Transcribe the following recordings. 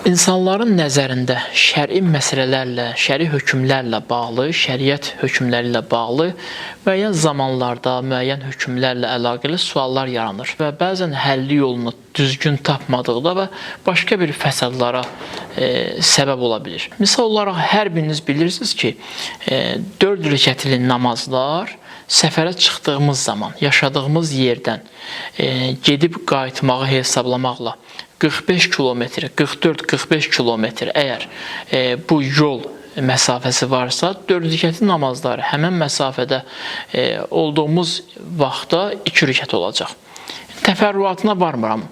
İnsanların nəzərində şəri məsələlərlə, şəri hökmlərlə bağlı, şəriət hökmləri ilə bağlı müəyyən zamanlarda müəyyən hökmlərlə əlaqəli suallar yaranır və bəzən həlli yolunu düzgün tapmadıqda və başqa bir fəsadlara səbəb ola bilir. Misal olaraq hər biriniz bilirsiniz ki, 4 rəkətli namazlar səfərə çıxdığımız zaman, yaşadığımız yerdən gedib qayıtmağı hesablamaqla 45 kilometr, 44-45 kilometr əgər bu yol məsafəsi varsa, 4 rəkətli namazlar həmən məsafədə olduğumuz vaxtda 2 rəkət olacaq. Təfərrüatına varmıram.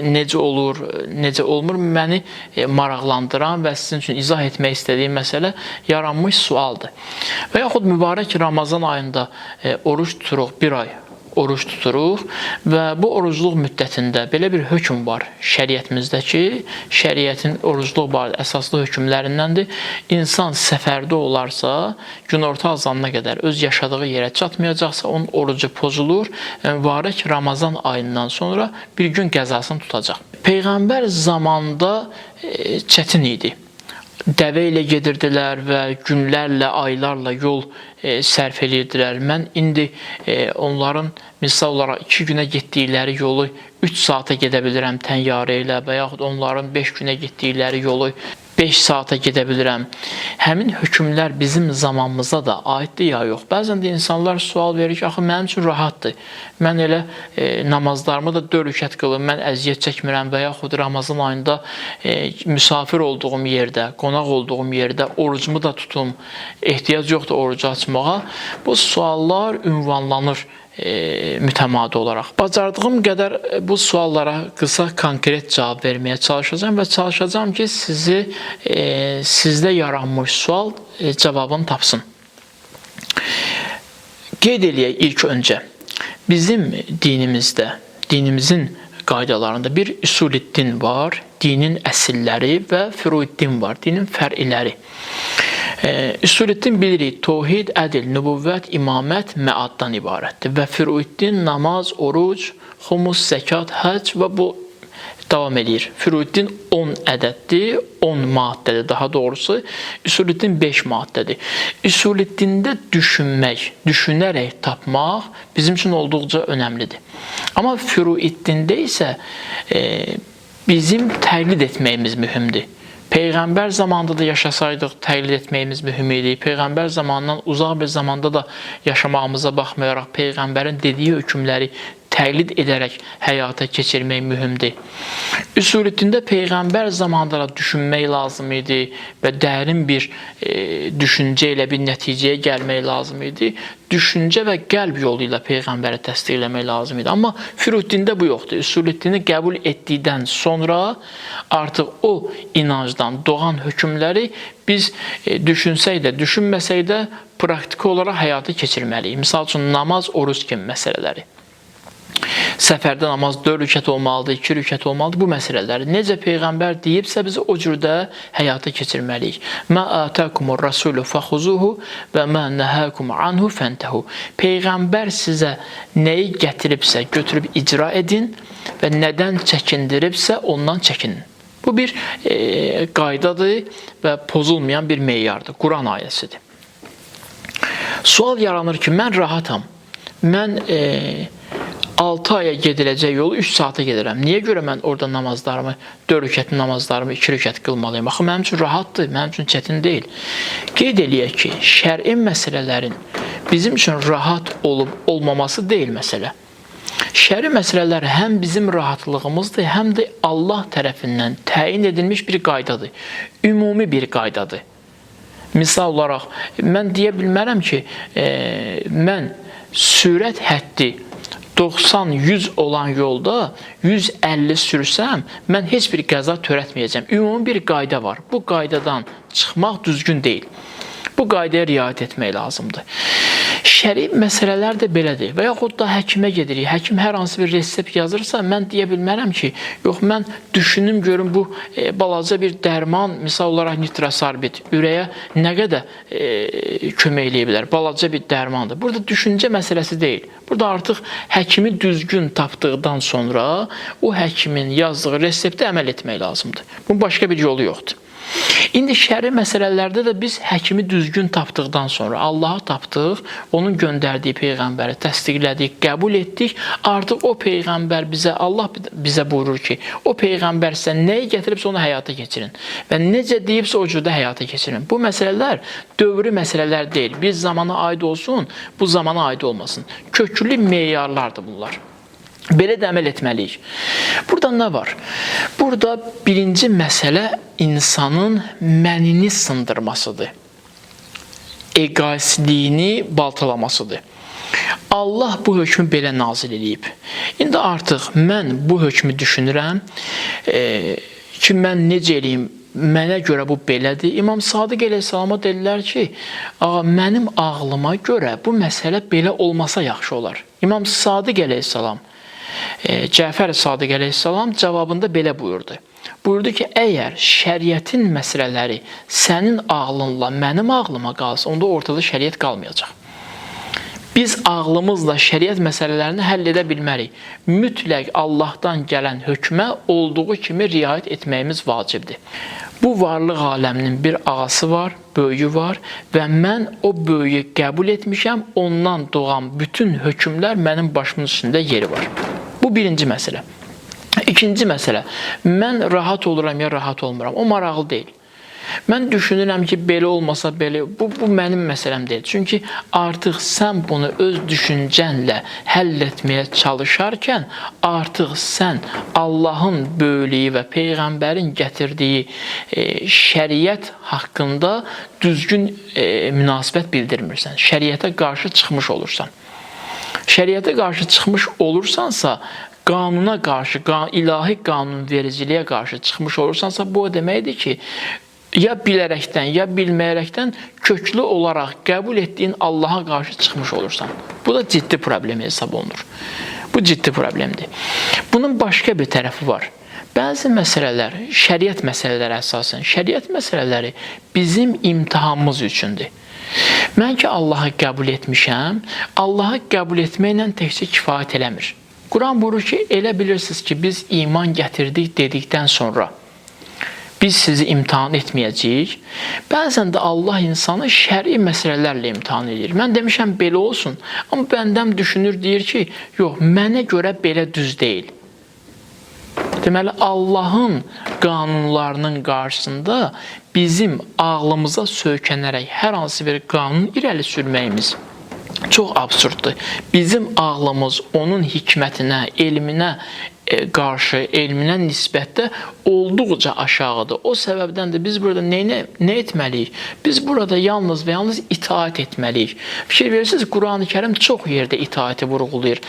Necə olur, necə olmur, məni maraqlandıran və sizin üçün izah etmək istədiyim məsələ yaranmış sualdır. Və yaxud mübarək Ramazan ayında oruç tuturuq, bir ay oruç tuturuq və bu orucluq müddətində belə bir hökm var şəriətimizdə ki, şəriətin orucluq barədə əsaslı hökmlərindəndir. İnsan səfərdə olarsa, günorta azanına qədər öz yaşadığı yerə çatmayacaqsa, onun orucu pozulur. Mübarək Ramazan ayından sonra bir gün qəzasını tutacaq. Peyğəmbər zamanında çətin idi. Dəvə ilə gedirdilər və günlərlə, aylarla yol sərf edirdilər. Mən indi onların misal olaraq 2 günə getdikləri yolu 3 saata gedə bilirəm təyyarə ilə və yaxud onların 5 günə getdikləri yolu 5 saata gedə bilirəm. Həmin hökmlər bizim zamanımıza da aiddir ya yox. Bəzən də insanlar sual verir ki, axı mənim üçün rahatdır. Mən elə namazlarımı da 4 rükət qılım, mən əziyyət çəkmirəm və yaxud Ramazan ayında müsafir olduğum yerdə, qonaq olduğum yerdə orucumu da tutum, ehtiyac yoxdur orucu açmağa. Bu suallar ünvanlanır mütəmadi olaraq. Bacardığım qədər bu suallara qısa, konkret cavab verməyə çalışacağım və çalışacağım ki, sizdə yaranmış sual cavabını tapsın. Qeyd eləyək ilk öncə, bizim dinimizdə, dinimizin qaydalarında bir üsul-i-din var, dinin əsilləri və furu-i-din var, dinin fər'iləri. Üsul-i-din bilirik, tohid, ədil, nübüvvət, imamət, məaddan ibarətdir və furu-i-din namaz, oruc, xumus, zəkat, həc və bu davam edir. Furu-i-din 10 ədəddir, 10 maddədir daha doğrusu, üsul-i-din 5 maddədir. Üsul-i-dində düşünmək, düşünərək tapmaq bizim üçün olduqca önəmlidir. Amma furu-i-dində isə bizim təqlid etməyimiz mühümdür. Peyğəmbər zamanında da yaşasaydıq təqlid etməyimiz mühüm idi. Peyğəmbər zamanından uzaq bir zamanda da yaşamağımıza baxmayaraq Peyğəmbərin dediyi hökmləri təqlid edərək həyata keçirmək mühümdür. Üsul-i-dində Peyğəmbər zamanında da düşünmək lazım idi və dərin bir düşüncə ilə bir nəticəyə gəlmək lazım idi. Düşüncə və qəlb yolu ilə Peyğəmbəri təsdiqləmək lazım idi. Amma furu-i-dində bu yoxdur. Üsul-i-dini qəbul etdikdən sonra artıq o inancdan doğan hökmləri biz düşünsək də, düşünməsək də praktiki olaraq həyata keçirməliyik. Misal üçün, namaz, oruc kimi məsələləri. Səfərdə namaz 4 rükət olmalıdır, 2 rükət olmalıdır. Bu məsələləri necə Peyğəmbər deyibsə, biz o cürdə həyata keçirməliyik. Mə ətəkumur rasulü fəxuzuhu və mə nəhəkum anhu fəntəhu. Peyğəmbər sizə nəyi gətiribsə, götürüb icra edin və nədən çəkindiribsə, ondan çəkinin. Bu bir qaydadır və pozulmayan bir meyardır. Quran ayəsidir. Sual yaranır ki, mən rahatam. Mən 6 aya gediləcək yolu 3 saata gedirəm. Niyə görə mən orada namazlarımı, 4 rükətli namazlarımı 2 rükət qılmalıyım? Axı, mənim üçün rahatdır, mənim üçün çətin deyil. Qeyd eləyək ki, şər'i məsələlərin bizim üçün rahat olub olmaması deyil məsələ. Şəri məsələlər həm bizim rahatlığımızdır, həm də Allah tərəfindən təyin edilmiş bir qaydadır. Ümumi bir qaydadır. Misal olaraq, mən deyə bilmərəm ki, mən sürət həddi 90-100 olan yolda 150 sürsəm, mən heç bir qəza törətməyəcəm. Ümumi bir qayda var. Bu qaydadan çıxmaq düzgün deyil. Bu qaydaya riayət etmək lazımdır. Şəri məsələlər də belədir. Və yaxud da həkimə gedirik. Həkim hər hansı bir resept yazırsa, mən deyə bilmərəm ki, yox, mən düşünüm, görüm bu balaca bir dərman, misal olaraq nitrosarbit, ürəyə nə qədər kömək eləyə bilər? Balaca bir dərmandır. Burada düşüncə məsələsi deyil. Burada artıq həkimi düzgün tapdıqdan sonra o həkimin yazdığı reseptə əməl etmək lazımdır. Bunun başqa bir yolu yoxdur. İndi şəri məsələlərdə də biz həkimi düzgün tapdıqdan sonra Allahı tapdıq, onun göndərdiyi peyğəmbəri təsdiqlədik, qəbul etdik. Artıq o peyğəmbər Allah bizə buyurur ki, o peyğəmbər sizə nəyi gətiribsə onu həyata keçirin və necə deyibsə o cürdə həyata keçirin. Bu məsələlər dövrü məsələlər deyil. Biz zamana aid olsun, bu zamana aid olmasın. Köklü meyarlardır bunlar. Belə də əməl etməliyik. Burada nə var? Burada birinci məsələ insanın mənini sındırmasıdır. Egoistliyini baltalamasıdır. Allah bu hökmü belə nazil edib. İndi artıq mən bu hökmü düşünürəm ki, mən necə eləyim? Mənə görə bu belədir. İmam Sadiq əleyhissalama dedilər ki, mənim ağlıma görə bu məsələ belə olmasa yaxşı olar. İmam Sadiq əleyhissalam, Cəfər Sadiq əleyhissalam cavabında belə buyurdu. Buyurdu ki, əgər şəriətin məsələləri sənin ağlınla mənim ağlıma qalsa, onda ortada şəriət qalmayacaq. Biz ağlımızla şəriət məsələlərini həll edə bilmərik. Mütləq Allahdan gələn hökmə olduğu kimi riayət etməyimiz vacibdir. Bu varlıq aləminin bir ağası var, böyüyü var və mən o böyüyü qəbul etmişəm, ondan doğan bütün hökmlər mənim başımın üstündə yeri var. Bu birinci məsələ. İkinci məsələ, mən rahat oluram ya rahat olmuram, o maraqlı deyil. Mən düşünürəm ki, belə olmasa belə, bu mənim məsələm deyil. Çünki artıq sən bunu öz düşüncənlə həll etməyə çalışarkən, artıq sən Allahın böyüklüyü və Peyğəmbərin gətirdiyi şəriət haqqında düzgün münasibət bildirmirsən. Şəriətə qarşı çıxmış olursan. Şəriətə qarşı çıxmış olursansa, qanuna qarşı, ilahi qanunvericiliyə qarşı çıxmış olursansa, bu o deməkdir ki, ya bilərəkdən, ya bilməyərəkdən köklü olaraq qəbul etdiyin Allaha qarşı çıxmış olursan. Bu da ciddi problem hesab olunur. Bu ciddi problemdir. Bunun başqa bir tərəfi var. Bəzi məsələlər, şəriət məsələləri əsasən, şəriət məsələləri bizim imtihanımız üçündür. Mən ki, Allahı qəbul etmişəm, Allahı qəbul etməklə təkcə kifayət eləmir. Quran buyurur ki, elə bilirsiniz ki, biz iman gətirdik dedikdən sonra biz sizi imtihan etməyəcəyik. Bəzən də Allah insanı şəri məsələlərlə imtihan edir. Mən demişəm, belə olsun. Amma bəndəm düşünür, deyir ki, yox, mənə görə belə düz deyil. Deməli, Allahın qanunlarının qarşısında bizim ağlımıza söykənərək hər hansı bir qanun irəli sürməyimiz çox absurddur. Bizim ağlımız onun hikmətinə, elminə qarşı, elminə nisbətdə olduqca aşağıdır. O səbəbdən də biz burada nə etməliyik? Biz burada yalnız və yalnız itaat etməliyik. Fikir verirsiniz, Quran-ı Kərim çox yerdə itaati vurğulayır.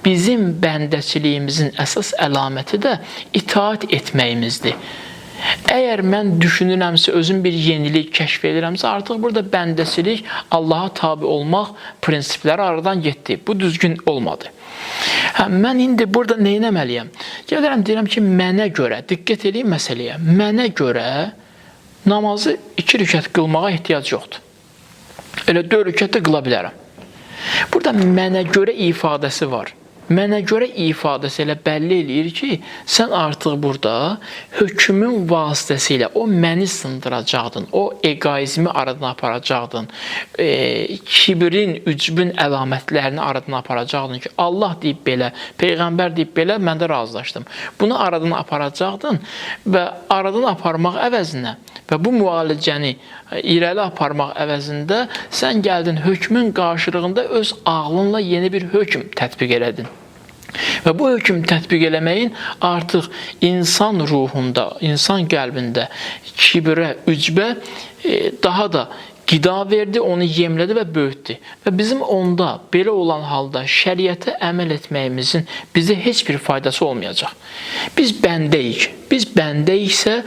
Bizim bəndəçiliyimizin əsas əlaməti də itaat etməyimizdir. Əgər mən düşünürəmsə, özüm bir yenilik kəşf edirəmsə, artıq burada bəndəçilik, Allaha tabi olmaq prinsipləri aradan getdi. Bu düzgün olmadı. Mən indi burada nə etməliyəm? Gəlirəm, deyirəm ki, mənə görə, diqqət edin məsələyə, mənə görə namazı 2 rükət qılmağa ehtiyac yoxdur. Elə 4 rükət də qıla bilərəm. Burada mənə görə ifadəsi var. Mənə görə ifadəsi elə bəlli eləyir ki, sən artıq burada hökmün vasitəsilə o məni sındıracaqdın, o egoizmi aradan aparacaqdın, kibrin, ücbün əlamətlərini aradan aparacaqdın ki, Allah deyib belə, Peyğəmbər deyib belə, mən də razılaşdım. Bunu aradan aparacaqdın və aradan aparmaq əvəzinə və bu müalicəni irəli aparmaq əvəzində sən gəldin hökmün qarşılığında öz ağlınla yeni bir hökm tətbiq elədin. Və bu hökm tətbiq eləməyin artıq insan ruhunda, insan qəlbində kibirə, ücbə daha da qida verdi, onu yemlədi və böyütdü. Və bizim onda belə olan halda şəriətə əməl etməyimizin bizə heç bir faydası olmayacaq. Biz bəndəyik. Biz bəndəyiksə,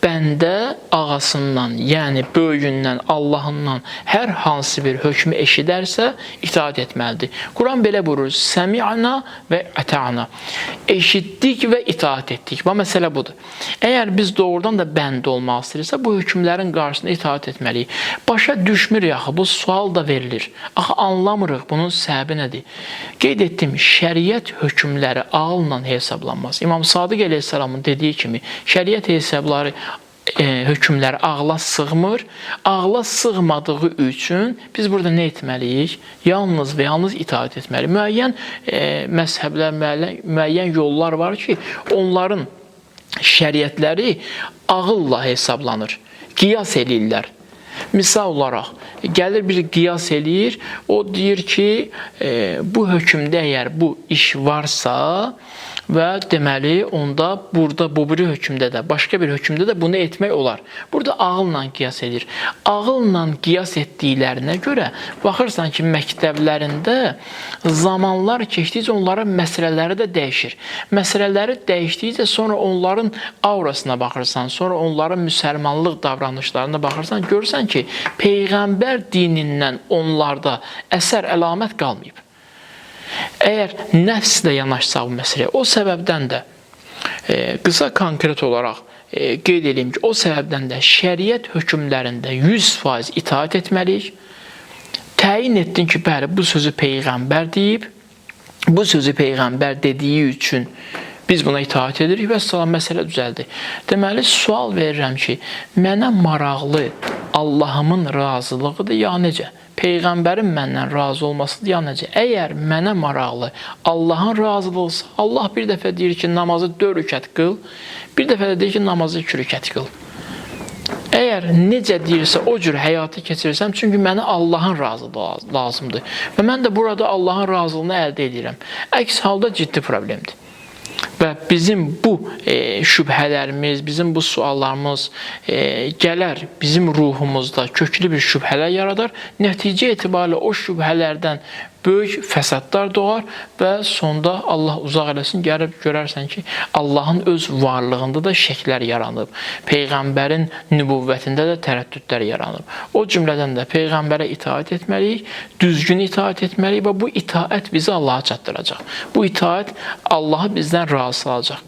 bəndə ağasından, yəni böyüyündən, Allahından hər hansı bir hökmü eşidərsə itaat etməlidir. Quran belə buyurur: Səmi'na və əta'na. Eşitdik və itaat etdik. Bu məsələ budur. Əgər biz doğrudan da bənd olmaq istəyirsə, bu hökmlərin qarşısında itaat etməliyik. Başa düşmür yaxı, bu sual da verilir. Axı anlamırıq, bunun səbəbi nədir? Qeyd etdim, şəriət hökmləri ağılla hesablanmaz. İmam Sadiq əleyhissalamın dediyi kimi, şəriət hesabları hökmləri ağla sığmır. Ağla sığmadığı üçün biz burada nə etməliyik? Yalnız və yalnız itaat etməliyik. Müəyyən məzhəblər, müəyyən yollar var ki, onların şəriətləri ağılla hesablanır. Qiyas eləyirlər. Misal olaraq, gəlir bir qiyas eləyir, o deyir ki, bu hökmdə əgər bu iş varsa və deməli, onda burada bu bir hökmdə də, başqa bir hökmdə də bunu etmək olar. Burada ağılla qiyas edir. Ağılla qiyas etdiklərinə görə baxırsan ki, məktəblərində zamanlar keçdikcə onların məsələləri də dəyişir. Məsələləri dəyişdikcə sonra onların aurasına baxırsan, sonra onların müsəlmanlıq davranışlarına baxırsan, görürsən ki, Peyğəmbər dinindən onlarda əsər əlamət qalmayıb. Əgər nəfslə yanaşsaq bu məsələyə, o səbəbdən də qısa konkret olaraq qeyd edeyim ki, o səbəbdən də şəriət hökmlərində 100% itaat etməliyik. Təyin etdin ki, bəli, bu sözü Peyğəmbər deyib, bu sözü Peyğəmbər dediyi üçün biz buna itaat edirik və salam, məsələ düzəldi. Deməli, sual verirəm ki, mənə maraqlı Allahımın razılığıdır, ya necə? Peyğəmbərin məndən razı olmasıdır, ya necə? Əgər mənə maraqlı Allahın razılığısa, Allah bir dəfə deyir ki, namazı 4 rükət qıl, bir dəfə də deyir ki, namazı 2 rükət qıl. Əgər necə deyirsə, o cür həyatı keçirsəm, çünki mənə Allahın razılığı lazımdır. Və mən də burada Allahın razılığını əldə edirəm. Əks halda ciddi problemdir. Və bizim bu şübhələrimiz, bizim bu suallarımız gələr bizim ruhumuzda köklü bir şübhələr yaradar. Nəticə etibarilə o şübhələrdən böyük fəsadlar doğar və sonda Allah uzaq eləsin, gəlib görərsən ki, Allahın öz varlığında da şəklər yaranıb. Peyğəmbərin nübüvvətində də tərəddüdlər yaranıb. O cümlədən də Peyğəmbərə itaat etməliyik, düzgün itaat etməliyik və bu itaat bizi Allaha çatdıracaq. Bu itaat Allahı bizdən razı salacaq.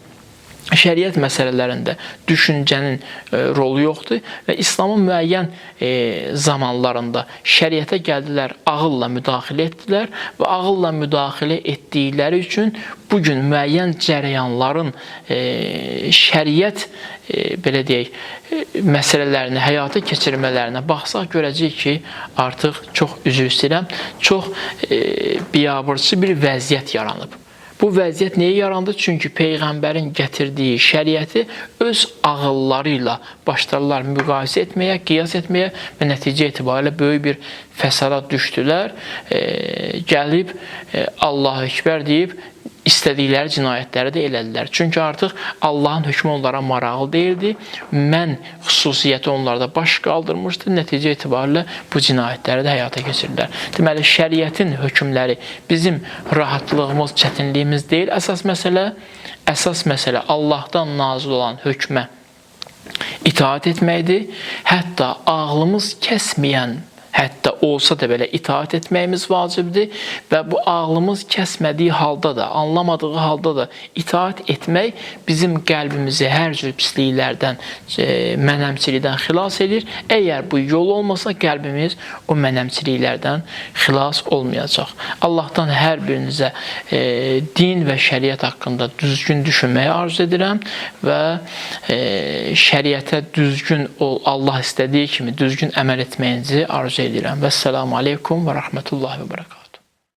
Şəriət məsələlərində düşüncənin rolu yoxdur və İslamın müəyyən zamanlarında şəriətə gəldilər, ağılla müdaxilə etdilər və ağılla müdaxilə etdikləri üçün bugün müəyyən cərəyanların şəriət belə deyək, məsələlərini həyata keçirmələrinə baxsaq görəcəyik ki, artıq çox üzr istəyirəm, çox biabırçı bir vəziyyət yaranıb. Bu vəziyyət niyə yarandı? Çünki Peyğəmbərin gətirdiyi şəriəti öz ağılları ilə başlarlar müqayisə etməyə, qiyas etməyə və nəticə etibarilə böyük bir fəsada düşdülər. Gəlib Allahu Ekber deyib istədikləri cinayətləri də elədilər. Çünki artıq Allahın hökmü onlara maraqlı deyildi. Mən xüsusiyyəti onlarda baş qaldırmışdı. Nəticə etibarilə bu cinayətləri də həyata keçirdilər. Deməli, şəriətin hökmləri bizim rahatlığımız, çətinliyimiz deyil. Əsas məsələ Allahdan nazil olan hökmə itaat etməkdir. Hətta ağlımız kəsməyən, hətta olsa da belə itaat etməyimiz vacibdir və bu ağlımız kəsmədiyi halda da, anlamadığı halda da itaat etmək bizim qəlbimizi hər cür pisliklərdən, mənəmçilikdən xilas edir. Əgər bu yol olmasa qəlbimiz o mənəmçiliklərdən xilas olmayacaq. Allahdan hər birinizə din və şəriət haqqında düzgün düşünməyi arzu edirəm və şəriətə düzgün, Allah istədiyi kimi düzgün əməl etməyinizi arzu edirəm. Vəssalamu aleykum və rəhmətullahi və bərəkatuhu.